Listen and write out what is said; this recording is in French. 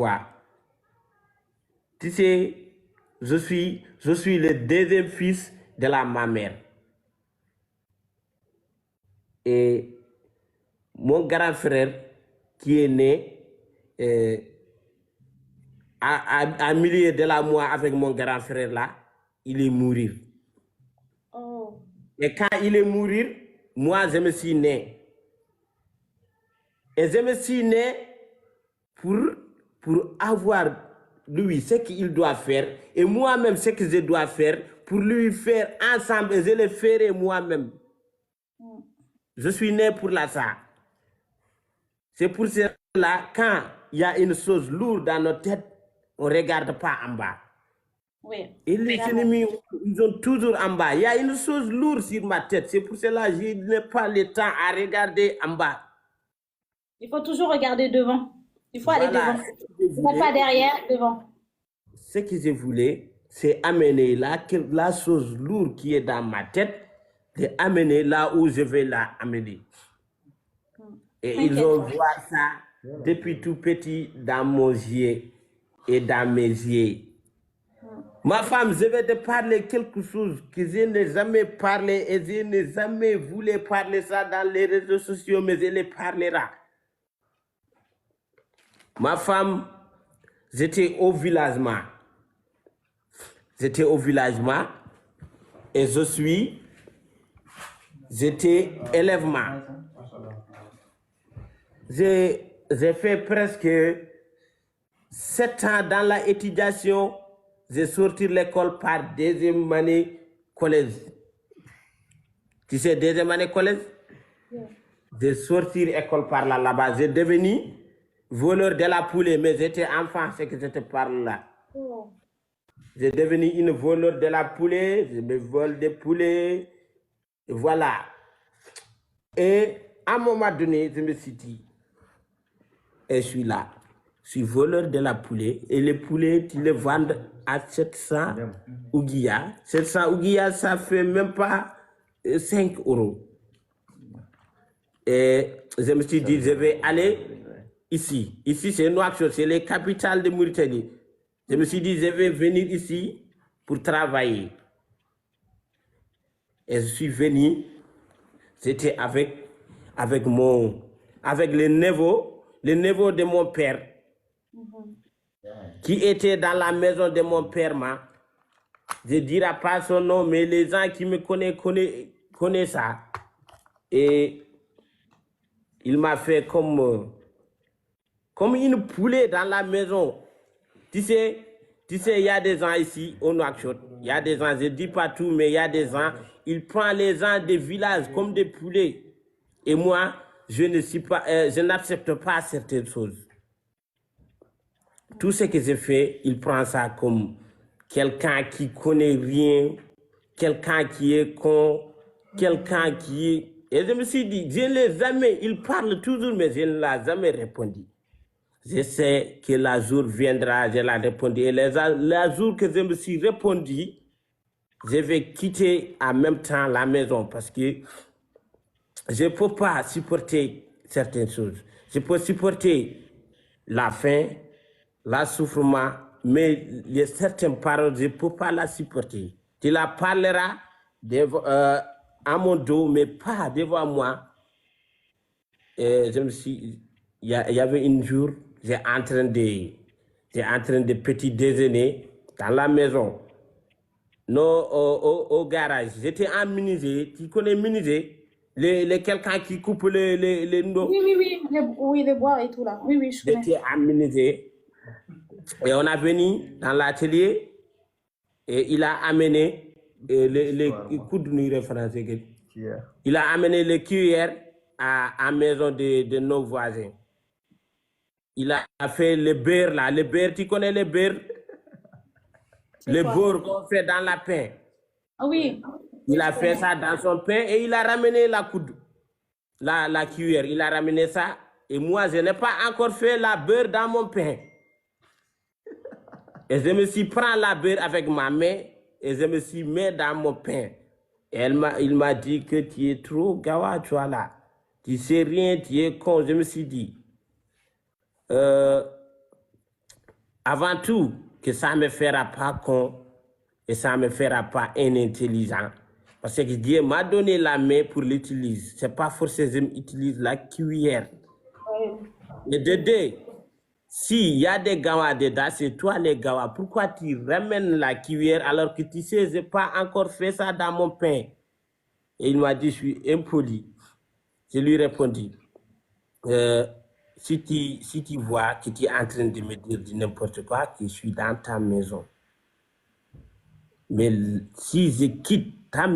vois. Tu sais, je suis le deuxième fils de ma mère. Et mon grand frère, qui est né à milieu de la mois avec mon grand frère là, il est mort. Oh. Et quand il est mort, moi, je me suis né. Et je me suis né pour avoir lui ce qu'il doit faire et moi-même ce que je dois faire pour lui faire ensemble et je le ferai moi-même. Je suis né pour ça. C'est pour cela, quand il y a une chose lourde dans notre tête, on ne regarde pas en bas. Oui. Et les ennemis, ils ont toujours en bas. Il y a une chose lourde sur ma tête. C'est pour cela que je n'ai pas le temps à regarder en bas. Il faut toujours regarder devant. Il faut aller Voilà. devant. Pas derrière, devant. Ce que je voulais, c'est amener la chose lourde qui est dans ma tête, de amener là où je vais la amener. Et ils ont vu ça depuis tout petit dans mon yeux et dans mes yeux. Ma femme, je vais te parler quelque chose que je n'ai jamais parlé et je n'ai jamais voulu parler ça dans les réseaux sociaux, mais je le parlerai. Ma femme, j'étais au villagement. J'étais au villagement et j'étais élèvement. J'ai fait presque 7 ans dans la étudiation. J'ai sorti l'école par deuxième année collège. Tu sais, deuxième année collège? Yeah. J'ai sorti l'école par là-bas. J'ai devenu voleur de la poulet, mais j'étais enfant, c'est que je te parle là. Oh. J'ai devenu une voleur de la poulet, je me vole des poulets, voilà. Et à un moment donné, je me suis dit, et je suis là, je suis voleur de la poulet, et les poulets, tu les vends à 700 ouguiya. 700 ouguiya, ça fait même pas 5 euros. Et je me suis dit, je vais aller ici. Ici, c'est Nouakchott, c'est la capitale de Mauritanie. Je me suis dit, je vais venir ici pour travailler. Et je suis venu, j'étais avec le neveu de mon père, qui était dans la maison de mon père. Je ne dirai pas son nom, mais les gens qui me connaissent ça. Et il m'a fait comme une poulet dans la maison. Tu sais, il y a des gens ici au Nouakchott. Il y a des gens, je ne dis pas tout, mais il y a des gens, ils prennent les gens des villages comme des poulets. Et moi, je n'accepte pas certaines choses. Tout ce que je fais, il prend ça comme quelqu'un qui connaît rien, quelqu'un qui est con, quelqu'un qui est... Et je me suis dit, je ne l'ai jamais, il parle toujours, mais je ne l'ai jamais répondu. Je sais que le jour viendra, je l'ai répondu. Et le jour que je me suis répondu, je vais quitter en même temps la maison parce que je ne peux pas supporter certaines choses. Je peux supporter la faim, la souffrance, mais les certaines paroles, je ne peux pas la supporter. Tu la parleras à mon dos, mais pas devant moi. Et je me suis... Il y avait un jour, j'ai en train de petit déjeuner dans la maison, non au garage. J'étais en menuisier. Tu connais menuisier? Quelqu'un qui coupe les Oui, les bois et tout là. Oui, je connais. J'étais en menuisier. Et on a venu dans l'atelier et il a amené les coups de français. Il a amené les cuillères à la maison de nos voisins. Il a fait le beurre là. Le beurre, tu connais le beurre? Le beurre qu'on fait dans la pain. Ah oui. Il a fait ça dans son pain et il a ramené la coude, la cuillère. Il a ramené ça. Et moi, je n'ai pas encore fait la beurre dans mon pain. Et je me suis pris la beurre avec ma main et je me suis mis dans mon pain. Et il m'a dit que tu es trop gawa, tu vois là. Tu sais rien, tu es con. Je me suis dit, Avant tout, que ça ne me fera pas con et ça ne me fera pas inintelligent. Parce que Dieu m'a donné la main pour l'utiliser. Ce n'est pas forcément que j'utilise la cuillère. Et de deux, s'il y a des gawas dedans, c'est toi les gawas. Pourquoi tu ramènes la cuillère alors que tu sais, je n'ai pas encore fait ça dans mon pain? Et il m'a dit, je suis impoli. Je lui ai répondu, si tu vois que tu es en train de me dire n'importe quoi, que je suis dans ta maison. Mais si je quitte